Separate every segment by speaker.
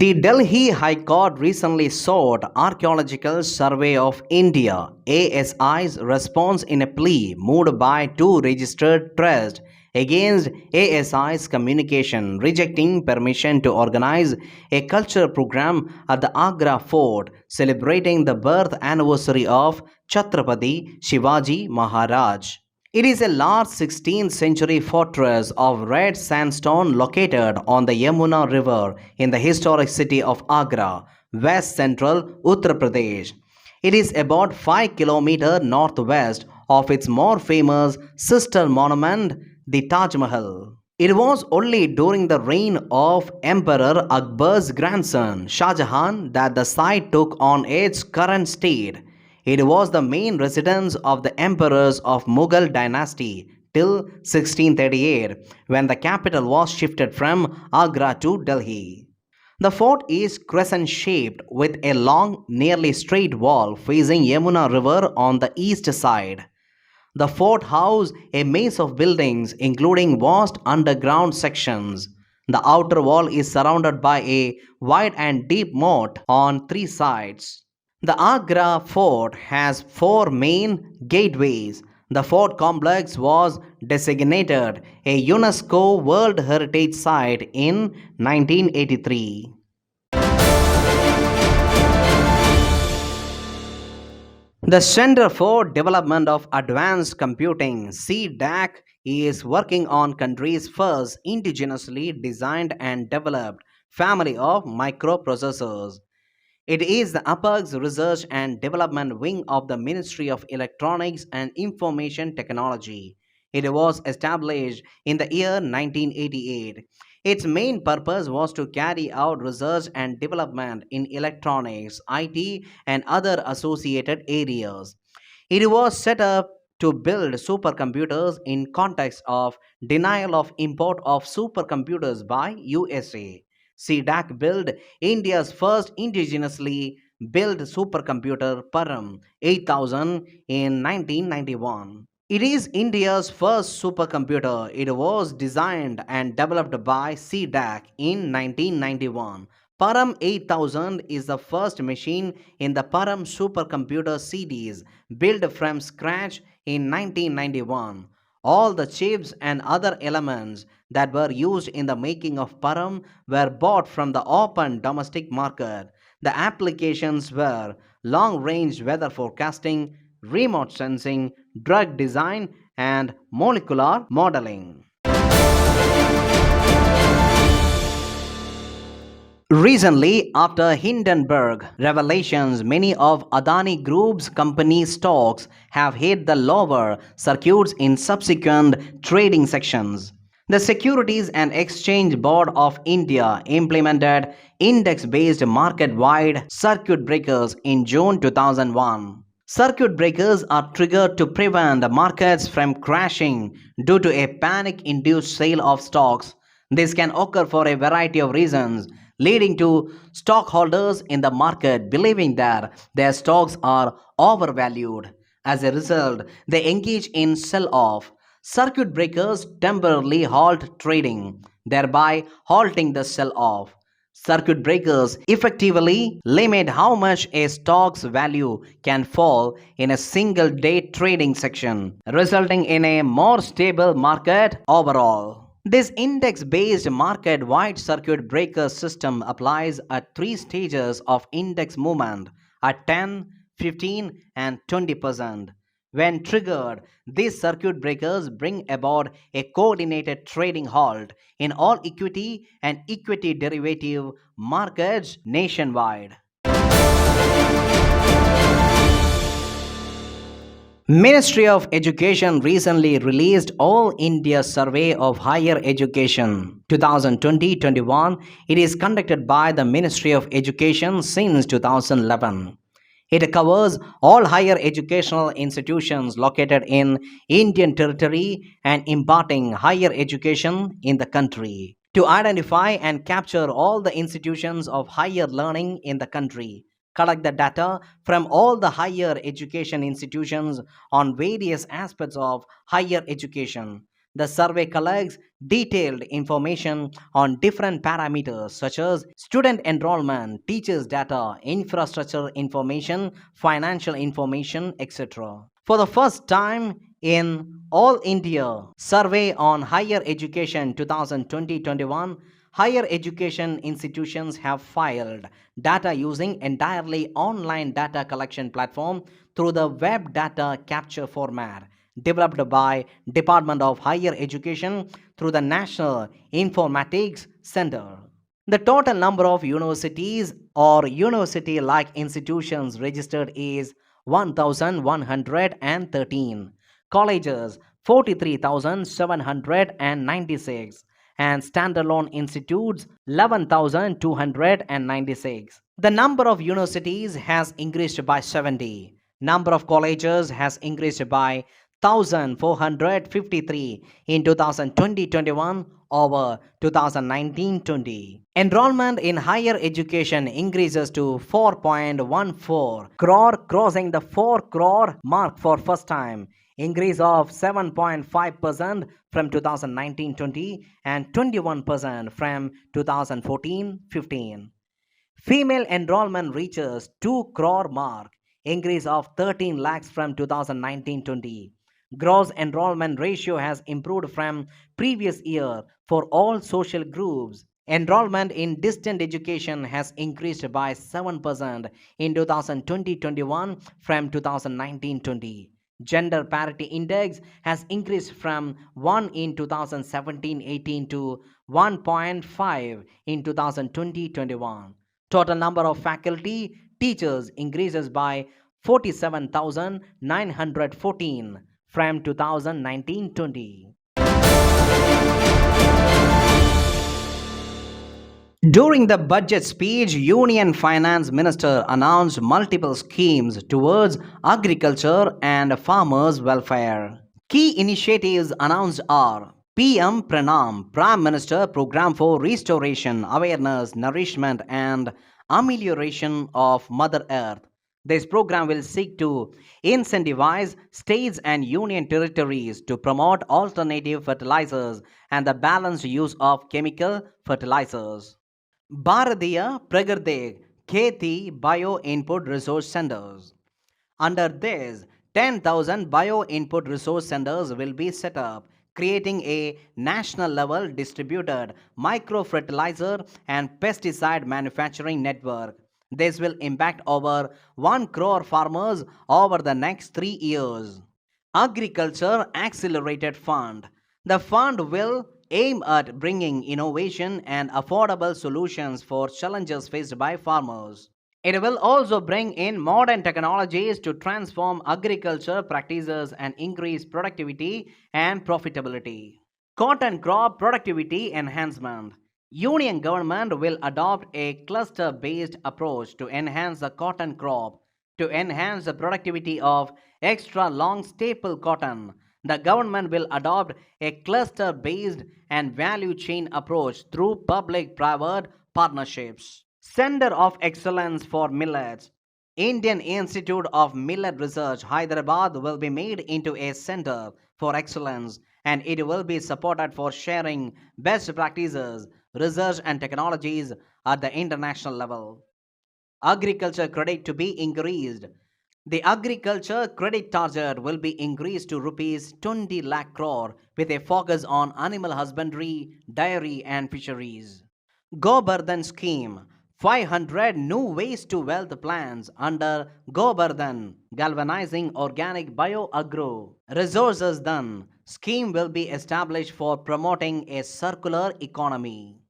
Speaker 1: The Delhi High Court recently sought Archaeological Survey of India ASI's response in a plea moved by two registered trusts against ASI's communication, rejecting permission to organize a cultural program at the Agra fort celebrating the birth anniversary of Chhatrapati Shivaji Maharaj. It is a large 16th century fortress of red sandstone located on the Yamuna River in the historic city of Agra, west central Uttar Pradesh. It is about 5 kilometers northwest of its more famous sister monument, the Taj Mahal. It was only during the reign of Emperor Akbar's grandson Shah Jahan that the site took on its current state. It was the main residence of the emperors of Mughal dynasty till 1638 when the capital was shifted from Agra to Delhi. The fort is crescent shaped with a long, nearly straight wall facing Yamuna River on the east side. The fort housed a maze of buildings, including vast underground sections. The outer wall is surrounded by a wide and deep moat on three sides. The Agra fort has four main gateways. The fort complex was designated a UNESCO World Heritage Site in 1983. The Center for Development of Advanced Computing CDAC is working on country's first indigenously designed and developed family of microprocessors. It is the APEX Research and Development Wing of the Ministry of Electronics and Information Technology. It was established in the year 1988. Its main purpose was to carry out research and development in electronics, IT, and other associated areas. It was set up to build supercomputers in context of denial of import of supercomputers by USA. CDAC built India's first indigenously built supercomputer Param 8000 in 1991. It is India's first supercomputer. It was designed and developed by CDAC in 1991. Param 8000 is the first machine in the Param supercomputer series built from scratch in 1991. All the chips and other elements that were used in the making of Param were bought from the open domestic market. The applications were long range weather forecasting, remote sensing, drug design, and molecular modeling. Recently, after Hindenburg revelations, many of Adani Group's company stocks have hit the lower circuits in subsequent trading sections. The Securities and Exchange Board of India implemented index-based market-wide circuit breakers in June 2001. Circuit breakers are triggered to prevent the markets from crashing due to a panic-induced sale of stocks. This can occur for a variety of reasons, leading to stockholders in the market believing that their stocks are overvalued. As a result, they engage in sell off. Circuit breakers temporarily halt trading, thereby halting the sell off. Circuit breakers effectively limit how much a stock's value can fall in a single day trading section, resulting in a more stable market overall. This index based market wide circuit breaker system applies at three stages of index movement at 10, 15, and 20%. When triggered, these circuit breakers bring about a coordinated trading halt in all equity and equity derivative markets nationwide. Ministry of Education recently released All India Survey of Higher Education 2020-21. It is conducted by the Ministry of Education since 2011. It covers all higher educational institutions located in Indian territory and imparting higher education in the country. To identify and capture all the institutions of higher learning in the country, collect the data from all the higher education institutions on various aspects of higher education. The survey collects detailed information on different parameters such as student enrollment, teachers' data, infrastructure information, financial information, etc. For the first time in All India Survey on Higher Education 2020-21, higher education institutions have filed data using entirely online data collection platform through the web data capture format developed by Department of Higher Education through the National Informatics Center. The total number of universities or university-like institutions registered is 1,113, colleges 43,796, and standalone institutes 11,296. The number of universities has increased by 70. Number of colleges has increased by 1,453 in 2020-21 over 2019-20. Enrollment in higher education increases to 4.14 crore, crossing the 4 crore mark for first time. Increase of 7.5% from 2019-20 and 21% from 2014-15. Female enrollment reaches 2 crore mark, increase of 13 lakhs from 2019-20. Gross enrollment ratio has improved from previous year for all social groups. Enrollment in distant education has increased by 7% in 2020-21 from 2019-20. Gender parity index has increased from 1 in 2017-18 to 1.5 in 2020-21. Total number of faculty teachers increases by 47,914 from 2019-20. During the budget speech, Union Finance Minister announced multiple schemes towards agriculture and farmers' welfare. Key initiatives announced are PM Pranam, Prime Minister Program for Restoration, Awareness, Nourishment and Amelioration of Mother Earth. This program will seek to incentivize states and union territories to promote alternative fertilizers and the balanced use of chemical fertilizers. Bharatiya Pragarthi Kheti Bio Input Resource Centers. Under this, 10,000 bio input resource centers will be set up, creating a national level distributed micro fertilizer and pesticide manufacturing network. This will impact over 1 crore farmers over the next 3 years. Agriculture Accelerated Fund. The fund will aim at bringing innovation and affordable solutions for challenges faced by farmers. It will also bring in modern technologies to transform agriculture practices and increase productivity and profitability. Cotton crop productivity enhancement. Union government will adopt a cluster-based approach to enhance the cotton crop. To enhance the productivity of extra long staple cotton, the government will adopt a cluster-based and value chain approach through public-private partnerships. Center of Excellence for Millets. Indian Institute of Millet Research, Hyderabad, will be made into a center for excellence and it will be supported for sharing best practices, research and technologies at the international level. Agriculture credit to be increased. The agriculture credit target will be increased to rupees 20 lakh crore with a focus on animal husbandry, dairy and fisheries. Gobardhan scheme. 500 new waste to wealth plans under Gobardhan, galvanizing organic bioagro resources done. Scheme will be established for promoting a circular economy.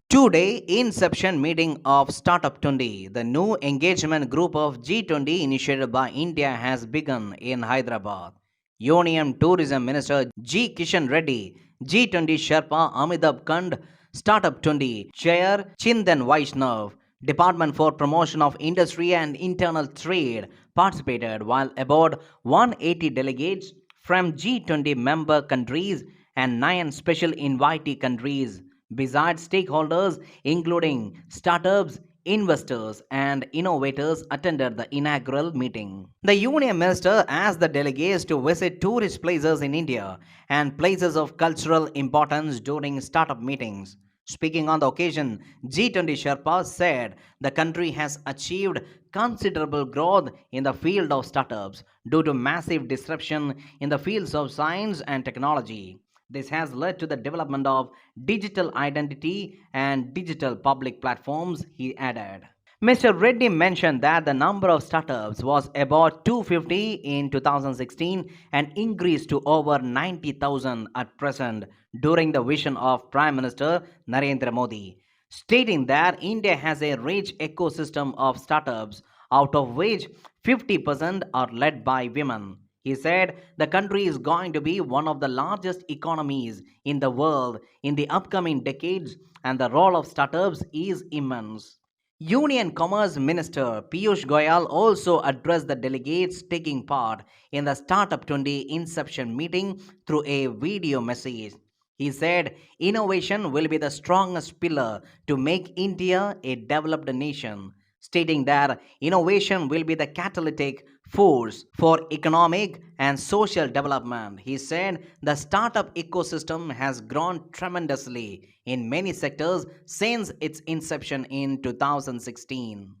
Speaker 1: Today, inception meeting of Startup 20, the new engagement group of G20 initiated by India has begun in Hyderabad. Union Tourism Minister G. Kishan Reddy, G20 Sherpa Amitabh Kand, Startup 20 Chair Chindan Vaishnav, Department for Promotion of Industry and Internal Trade participated, while about 180 delegates from G20 member countries and 9 special invitee countries besides stakeholders including startups, investors, and innovators attended the inaugural meeting. The Union Minister asked the delegates to visit tourist places in India and places of cultural importance during startup meetings. Speaking on the occasion, G20 Sherpa said the country has achieved considerable growth in the field of startups due to massive disruption in the fields of science and technology. This has led to the development of digital identity and digital public platforms, he added. Mr. Reddy mentioned that the number of startups was about 250 in 2016 and increased to over 90,000 at present during the vision of Prime Minister Narendra Modi, stating that India has a rich ecosystem of startups, out of which 50% are led by women. He said the country is going to be one of the largest economies in the world in the upcoming decades, and the role of startups is immense. Union Commerce Minister Piyush Goyal also addressed the delegates taking part in the Startup 20 inception meeting through a video message. He said innovation will be the strongest pillar to make India a developed nation, stating that innovation will be the catalytic force for economic and social development. He said the startup ecosystem has grown tremendously in many sectors since its inception in 2016.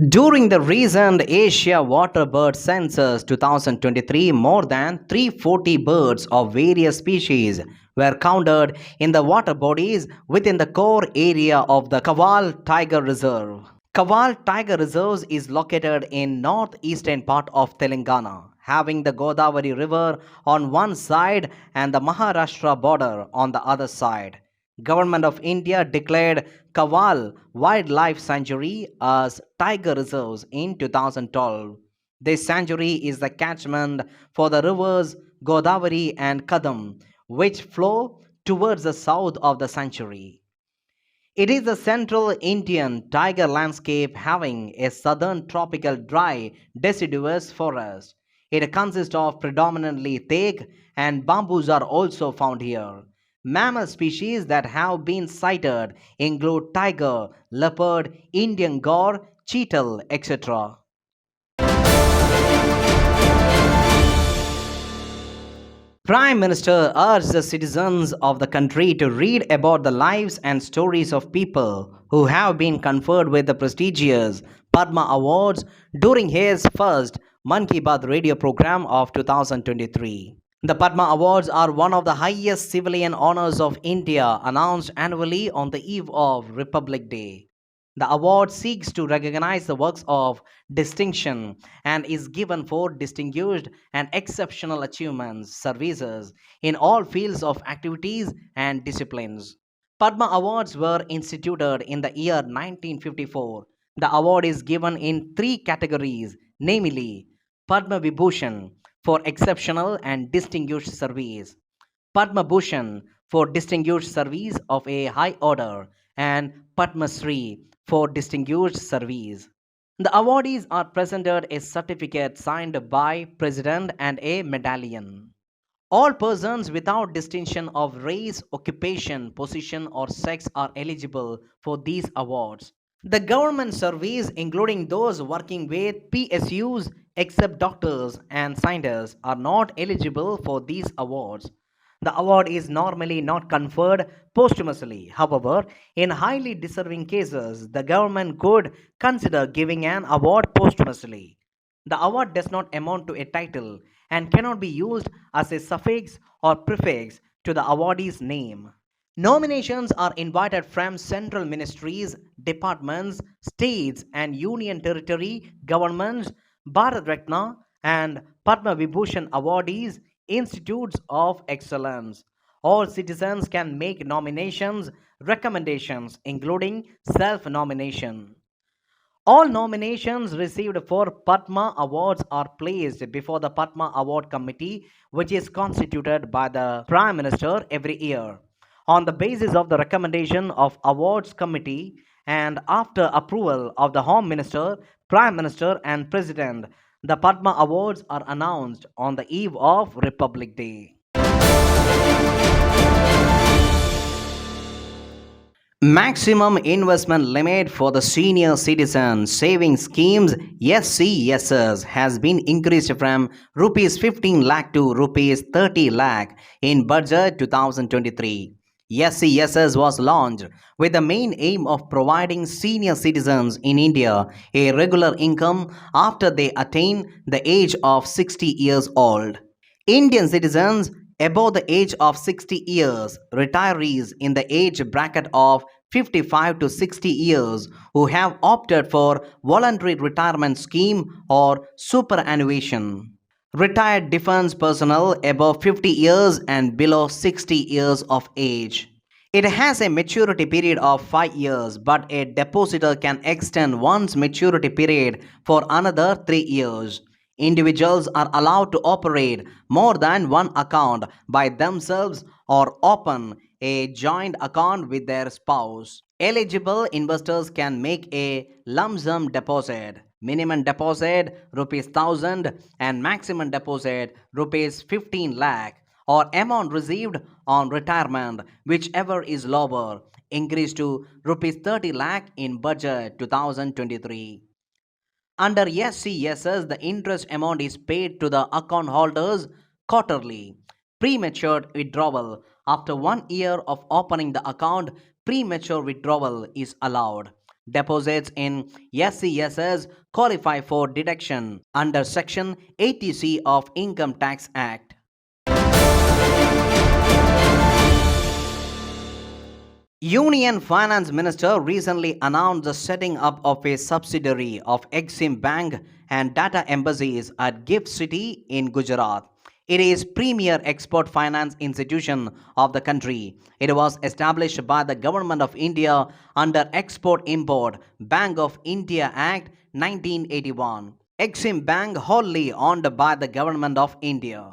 Speaker 1: During the recent Asia Water Bird Census 2023, more than 340 birds of various species were counted in the water bodies within the core area of the Kawal Tiger Reserve. Kawal Tiger Reserve is located in northeastern part of Telangana, having the Godavari River on one side and the Maharashtra border on the other side. Government of India declared Kawal Wildlife Sanctuary as tiger reserves in 2012. This sanctuary is the catchment for the rivers Godavari and Kadam, which flow towards the south of the sanctuary. It is the central Indian tiger landscape having a southern tropical dry deciduous forest. It consists of predominantly teak and bamboos are also found here. Mammal species that have been cited include tiger, leopard, Indian gaur, cheetal, etc. Prime Minister urged the citizens of the country to read about the lives and stories of people who have been conferred with the prestigious Padma Awards during his first Man Ki Baat radio program of 2023. The Padma Awards are one of the highest civilian honors of India announced annually on the eve of Republic Day. The award seeks to recognize the works of distinction and is given for distinguished and exceptional achievements, services in all fields of activities and disciplines. Padma Awards were instituted in the year 1954. The award is given in three categories, namely Padma Vibhushan for exceptional and distinguished service, Padma Bhushan for distinguished service of a high order, and Padma Shri for distinguished service. The awardees are presented a certificate signed by President and a medallion. All persons without distinction of race, occupation, position, or sex are eligible for these awards. The government service, including those working with PSUs, except doctors and scientists, are not eligible for these awards. The award is normally not conferred posthumously. However, in highly deserving cases, the government could consider giving an award posthumously. The award does not amount to a title and cannot be used as a suffix or prefix to the awardee's name. Nominations are invited from central ministries, departments, states and union territory governments, Bharat Ratna and Padma Vibhushan awardees, institutes of excellence. All citizens can make nominations, recommendations, including self nomination. All nominations received for Padma Awards are placed before the Padma Award Committee, which is constituted by the Prime Minister every year. On the basis of the recommendation of Awards Committee and after approval of the Home Minister, Prime Minister, and President, the Padma Awards are announced on the eve of Republic Day. Maximum investment limit for the senior citizen saving schemes SCSS has been increased from rupees 15 lakh to rupees 30 lakh in budget 2023. SCSS was launched with the main aim of providing senior citizens in India a regular income after they attain the age of 60 years old. Indian citizens above the age of 60 years, retirees in the age bracket of 55 to 60 years who have opted for voluntary retirement scheme or superannuation. Retired defense personnel above 50 years and below 60 years of age. It has a maturity period of 5 years, but a depositor can extend one's maturity period for another 3 years. Individuals are allowed to operate more than one account by themselves or open a joint account with their spouse. Eligible investors can make a lump sum deposit. Minimum deposit rupees 1000 and maximum deposit rupees 15 lakh or amount received on retirement, whichever is lower, increased to rupees 30 lakh in budget 2023. Under SCSS, the interest amount is paid to the account holders quarterly. Premature withdrawal. After 1 year of opening the account, premature withdrawal is allowed. Deposits in SCSS qualify for deduction under Section 80C of Income Tax Act. Union Finance Minister recently announced the setting up of a subsidiary of Exim Bank and data embassies at Gift City in Gujarat. It is premier export finance institution of the country. It was established by the Government of India under Export Import Bank of India Act 1981. Exim Bank wholly owned by the Government of India.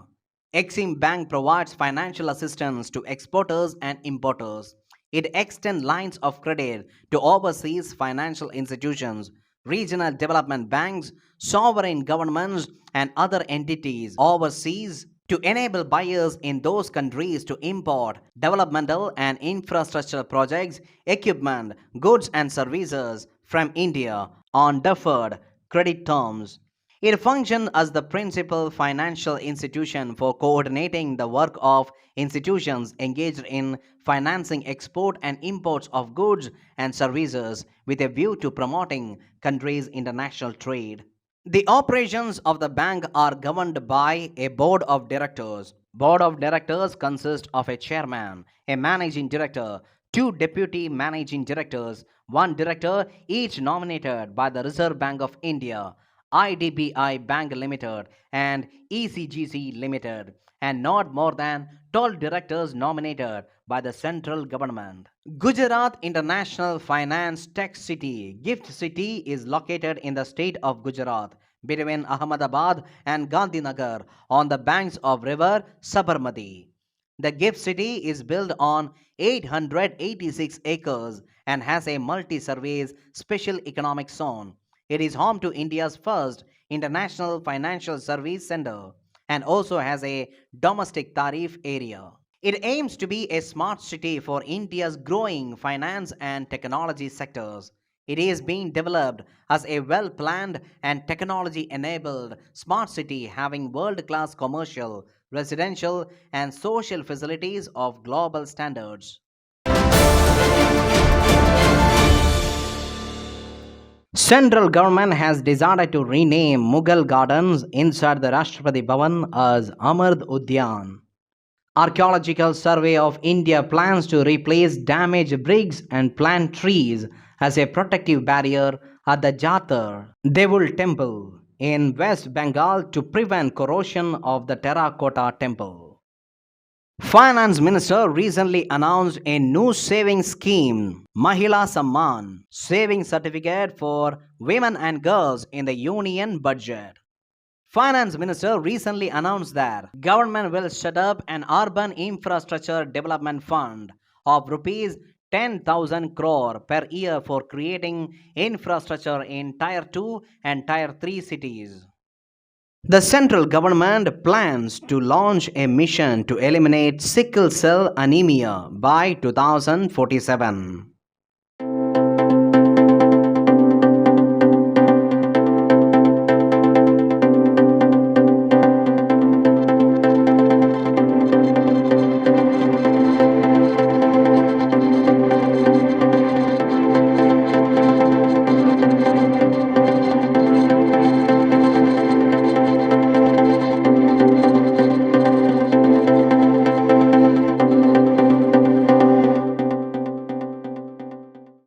Speaker 1: Exim Bank provides financial assistance to exporters and importers. It extends lines of credit to overseas financial institutions, regional development banks, sovereign governments, and other entities overseas to enable buyers in those countries to import developmental and infrastructure projects, equipment, goods, and services from India on deferred credit terms. It functions as the principal financial institution for coordinating the work of institutions engaged in financing export and imports of goods and services with a view to promoting countries' international trade. The operations of the bank are governed by a board of directors. Board of directors consists of a chairman, a managing director, two deputy managing directors, one director, each nominated by the Reserve Bank of India, IDBI Bank Limited, and ECGC Limited, and not more than 12 directors nominated by the central government. Gujarat International Finance Tech City, Gift City, is located in the state of Gujarat between Ahmedabad and Gandhinagar on the banks of river Sabarmati. The Gift City is built on 886 acres and has a multi-service special economic zone. It is home to India's first international financial service center and also has a domestic tariff area. It aims to be a smart city for India's growing finance and technology sectors. It is being developed as a well planned and technology enabled smart city having world class commercial, residential, and social facilities of global standards. Central government has decided to rename Mughal gardens inside the Rashtrapati Bhavan as Amard Udyan. Archaeological Survey of India plans to replace damaged bricks and plant trees as a protective barrier at the Jatar Devul temple in West Bengal to prevent corrosion of the terracotta temple. Finance Minister recently announced a new saving scheme, Mahila Samman, saving certificate for women and girls in the union budget. Finance Minister recently announced that government will set up an urban infrastructure development fund of rupees 10,000 crore per year for creating infrastructure in Tier 2 and Tier 3 cities. The central government plans to launch a mission to eliminate sickle cell anemia by 2047.